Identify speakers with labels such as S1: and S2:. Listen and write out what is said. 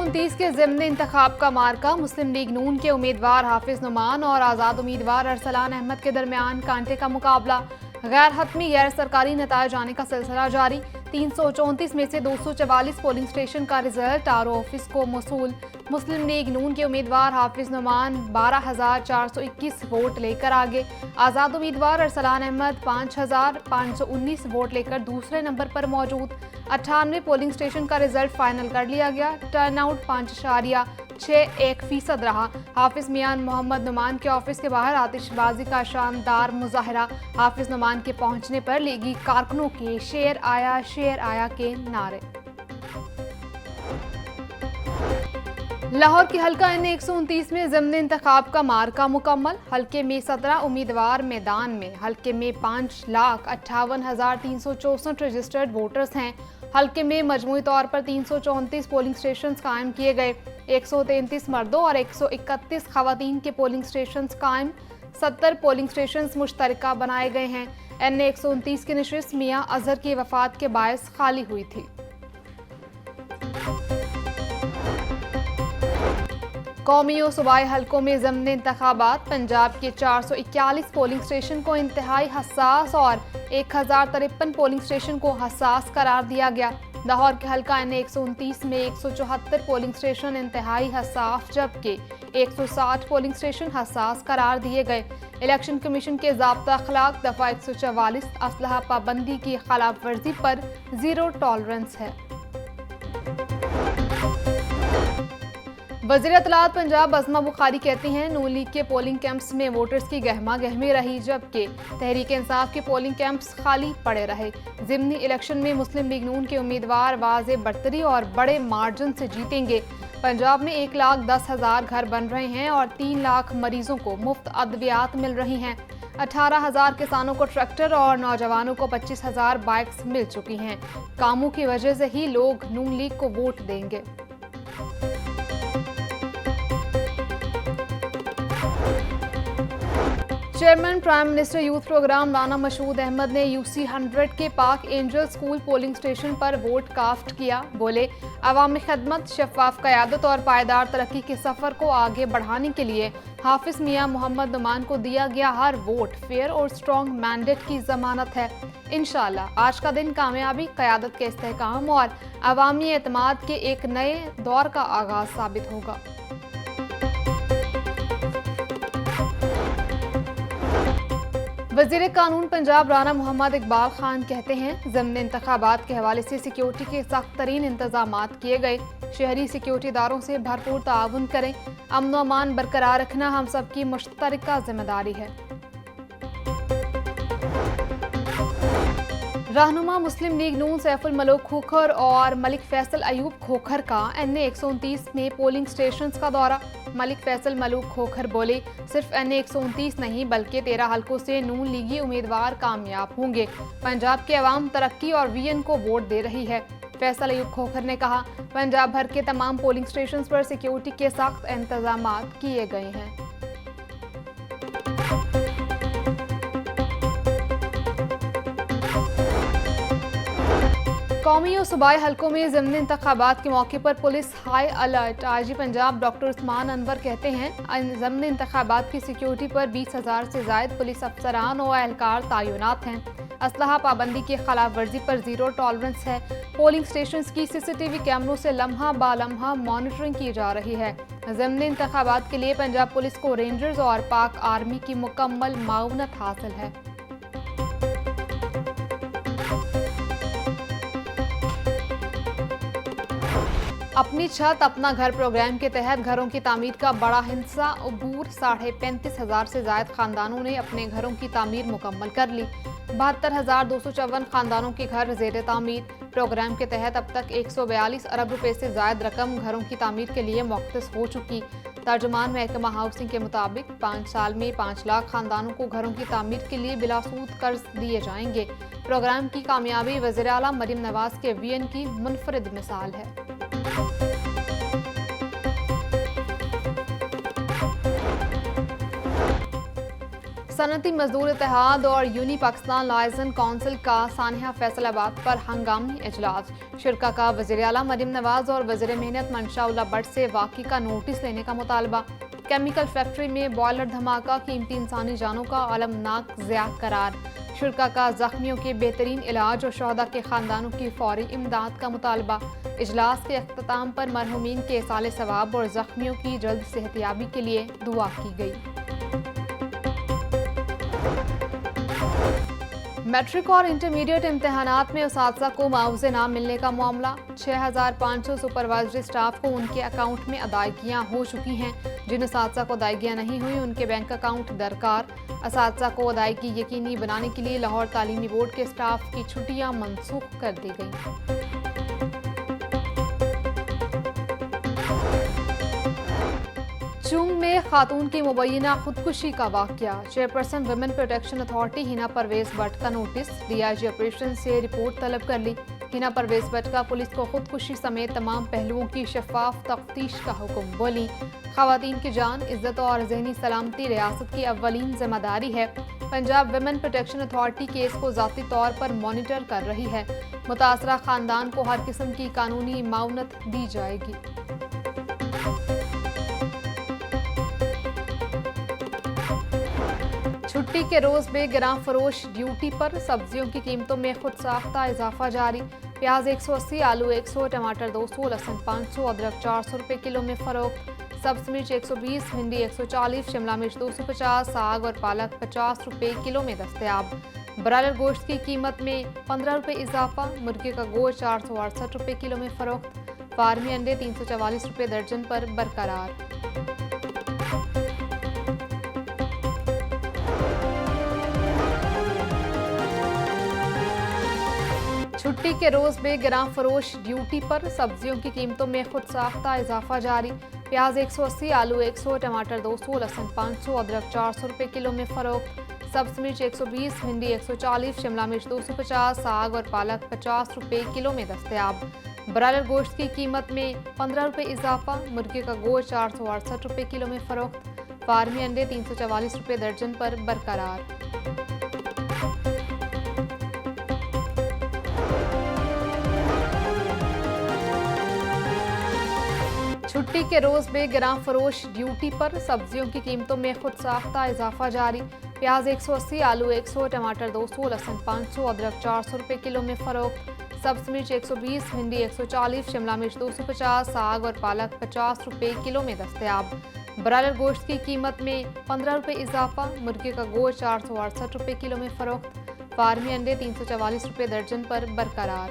S1: 129 के ज़िम्नी इंतखाब का मार्का मुस्लिम लीग नून के उम्मीदवार हाफिज नुमान और आज़ाद उम्मीदवार अरसलान अहमद के दरमियान कांटे का मुकाबला। गैर हतमी गैर सरकारी नतायज आने का सिलसिला जारी। 334 में से 244 पोलिंग स्टेशन का रिजल्ट आरओ ऑफिस को मौसूल। मुस्लिम लीग नून के उम्मीदवार हाफिज नुमान 12,421 वोट लेकर आगे। आज़ाद उम्मीदवार अरसलान अहमद 5,519 वोट लेकर दूसरे नंबर पर मौजूद। 98 पोलिंग स्टेशन का रिजल्ट फाइनल कर लिया गया। टर्नआउट 5.61% रहा। हाफिज मियान मोहम्मद नुमान के ऑफिस के बाहर आतिशबाजी का शानदार मुजाहरा। हाफिज नुमान के पहुंचने पर लीगी कारकुनों के शेर आया के नारे। लाहौर के हल्का N 129 में ज़िम्नी इंतखाब का मार्का मुकम्मल। हल्के में 17 उम्मीदवार मैदान में। हल्के में 5,58,364 रजिस्टर्ड वोटर्स हैं। हल्के में मजमूई तौर पर 334 पोलिंग स्टेशन कायम किए गए। 133 मर्दों और 131 खवातीन के पोलिंग स्टेशन कायम। 70 पोलिंग स्टेशन मुश्तरका बनाए गए हैं। N 129 की नशिस्त मियाँ अजहर की वफात के बायस खाली हुई थी। कौमी और सूबाई हल्कों में ज़िम्नी इंतखाबात। पंजाब के 441 पोलिंग स्टेशन को इंतहाई हसास और 1053 पोलिंग स्टेशन को हसास करार दिया गया। लाहौर के हल्का N 129 में 174 पोलिंग स्टेशन इंतहाई हसास जबकि 160 पोलिंग स्टेशन हसास करार दिए गए। इलेक्शन कमीशन के ज़ाब्ता अखलाक दफ़ा 144 असलहा पाबंदी की खिलाफ वर्जी पर ज़ीरो टॉलरेंस है। वज़ीर इत्तलात पंजाब अज़मा बुखारी कहती हैं नून लीग के पोलिंग कैंप्स में वोटर्स की गहमा गहमी रही जबकि तहरीक इंसाफ के पोलिंग कैंप्स खाली पड़े रहे। ज़िमनी इलेक्शन में मुस्लिम लीग नून के उम्मीदवार वाज़े बढ़तरी और बड़े मार्जिन से जीतेंगे। पंजाब में 1,10,000 घर बन रहे हैं और 3 लाख मरीजों को मुफ्त अद्वियात मिल रही हैं। 18,000 किसानों को ट्रैक्टर और नौजवानों को 25,000 बाइक्स मिल चुकी हैं। कामों की वजह से ही लोग नून लीग को वोट देंगे। Chairman prime minister youth program Rana Mashhood Ahmad ने UC 100 के Pak angel school polling station पर वोट कास्ट किया। बोले अवामी खदमत, शफाफ क़यादत और पायदार तरक्की के सफ़र को आगे बढ़ाने के लिए हाफिज मियां मोहम्मद नुमान को दिया गया हर वोट फेयर और स्ट्रॉन्ग मैंडेट की ज़मानत है। इंशाअल्लाह आज का दिन कामयाबी, क़यादत के इस्तेहकाम और अवामी एतमाद के एक नए दौर का आगाज़ साबित होगा। वज़ीर कानून पंजाब राना मोहम्मद इकबाल खान कहते हैं ज़िम्नी इंतखाबात के हवाले से सिक्योरिटी के सख्त तरीन इंतजामात किए गए। शहरी सिक्योरिटी इदारों से भरपूर ताउन करें। अमन व अमान बरकरार रखना हम सबकी मुश्तरका जिम्मेदारी है। रहनुमा मुस्लिम लीग नून सैफुल मलूक खोखर और मलिक फैसल अयूब खोखर का N 129 में पोलिंग स्टेशन का दौरा। मलिक फैसल मलूक खोखर बोले सिर्फ N 129 नहीं बल्कि 13 हल्कों से नून लीगी उम्मीदवार कामयाब होंगे। पंजाब के अवाम तरक्की और VN को वोट दे रही है। फैसल अयूब खोखर ने कहा पंजाब भर के तमाम पोलिंग स्टेशन पर सिक्योरिटी के सख्त इंतजामात किए गए हैं। कौमी और सूबाई हल्कों में ज़िम्नी इंतखाबात के मौके पर police high alert. IG Punjab doctor Usman Anwar कहते हैं ज़िम्नी इंतखाबात की सिक्योरिटी पर 20,000 से ज़ायद पुलिस अफसरान और एहलकार तैनात हैं। असलहा पाबंदी की खिलाफ वर्जी पर ज़ीरो टॉलरेंस है। पोलिंग स्टेशन की CCTV कैमरों से लम्हा बालम्हा मॉनिटरिंग की जा रही है। ज़िम्नी इंतखाबात के लिए पंजाब पुलिस को रेंजर्स और पाक आर्मी की मुकम्मल माउनत हासिल है। अपनी छत अपना घर प्रोग्राम के तहत घरों की तामीर का बड़ा हिस्सा अबूर 35,500 से ज़ायद खानदानों ने अपने घरों की तामीर मुकम्मल कर ली। 72,254 खानदानों के घर ज़ेर तामीर। प्रोग्राम के तहत अब तक 142 अरब रुपए से ज़ायद रकम घरों की तामीर के लिए मुख्तस हो चुकी। तर्जुमान महकमा हाउसिंग के मुताबिक 5 साल में 5 लाख खानदानों को घरों की तामीर के लिए बिलासूद कर्ज दिए जाएंगे। प्रोग्राम की कामयाबी वज़ीर आला मरीम नवाज के VN की मुनफरिद मिसाल है। सनती मजदूर इत्तेहाद और यूनी पाकिस्तान लाइजन काउंसिल का सानिया फैसलाबाद पर हंगामी इजलास। शुरा का वज़ीर आला मरीम नवाज और वज़ीर मेहनत मंशाउल्लाह भट्ट से वाक़ई का नोटिस लेने का मुतालबा। केमिकल फैक्ट्री में बॉयलर धमाका कीमती इंसानी जानों का अलमनाक ज़िया करार। शुरा का जख्मियों के बेहतरीन इलाज और शहदा के ख़ानदानों की फौरी इमदाद का मुतालबा। इजलास के अख्ताम पर मरहूमीन के साले सवाब और जख्मियों की जल्द सेहतियाबी के लिए दुआ की गई। मैट्रिक और इंटरमीडिएट इम्तहानात में उसातिज़ा को मुआवजे ना मिलने का मामला। 6500 सुपरवाइजरी स्टाफ को उनके अकाउंट में अदायगियाँ हो चुकी हैं। जिन उसातिज़ा को अदायगियाँ नहीं हुई उनके बैंक अकाउंट दरकार। उसातिज़ा को अदायगी यकीनी बनाने के लिए लाहौर तालीमी बोर्ड के स्टाफ की छुट्टियाँ मनसूख कर दी गई। चुंग में खातून की मुबैना खुदकुशी का वाकया। Chairperson women protection authority Hina Parvez Bhatt का नोटिस। डीआईजी ऑपरेशन से रिपोर्ट तलब कर ली। हिना परवेज भट्ट का पुलिस को खुदकुशी समेत तमाम पहलुओं की शफाफ तफ्तीश का हुक्म। बोली, खवातीन की जान, इज्जत और जहनी सलामती रियासत की अव्वलीन जिम्मेदारी है। Punjab women protection authority case को ज़ाती तौर पर मॉनिटर कर रही है। मुतासरा खानदान को हर किस्म की कानूनी माउनत दी जाएगी। छुट्टी के रोज बेगिरां फरोश ड्यूटी पर। सब्जियों की कीमतों में खुद साख्ता इजाफा जारी। प्याज 180, आलू 100, टमाटर 200, लहसुन 500, अदरक 400 रुपये किलो में फरोख्त। सब्ज मिर्च 120, भिंडी 140, शिमला मिर्च 250, साग और पालक 50 रुपये किलो में दस्तयाब। ब्रायलर गोश्त की कीमत में 15 रुपये इजाफा। मुर्गे का गोश्त 468 रुपये किलो में फरोख्त। फार्मी अंडे 344 रुपये दर्जन पर बरकरार। छुट्टी के रोज बेगिरां फरोश ड्यूटी पर। सब्जियों की कीमतों में खुद साख्ता इजाफा जारी। प्याज 180, आलू 100, टमाटर 200, लहसुन 500, अदरक 400 रुपये किलो में फरोख्त। सब्ज मिर्च 120, भिंडी 140, शिमला मिर्च 250, साग और पालक 50 रुपये किलो में दस्तयाब। ब्रायलर गोश्त की कीमत में 15 रुपये इजाफा। मुर्गे का गोश्त 468 रुपये किलो में फरोख्त। फार्मी अंडे 344 रुपये दर्जन पर बरकरार। छुट्टी के रोज बेगिरां फरोश ड्यूटी पर। सब्जियों की कीमतों में खुद साख्ता इजाफा जारी। प्याज 180, आलू 100, टमाटर 200, लहसुन 500, अदरक 400 रुपये किलो में फरोख्त। सब्ज मिर्च 120, भिंडी 140, शिमला मिर्च 250, साग और पालक 50 रुपये किलो में दस्तयाब। ब्रायलर गोश्त की कीमत में 15 रुपये इजाफा। मुर्गे का गोश्त 468 रुपये किलो में फरोख्त। फार्मी अंडे 344 रुपये दर्जन पर बरकरार।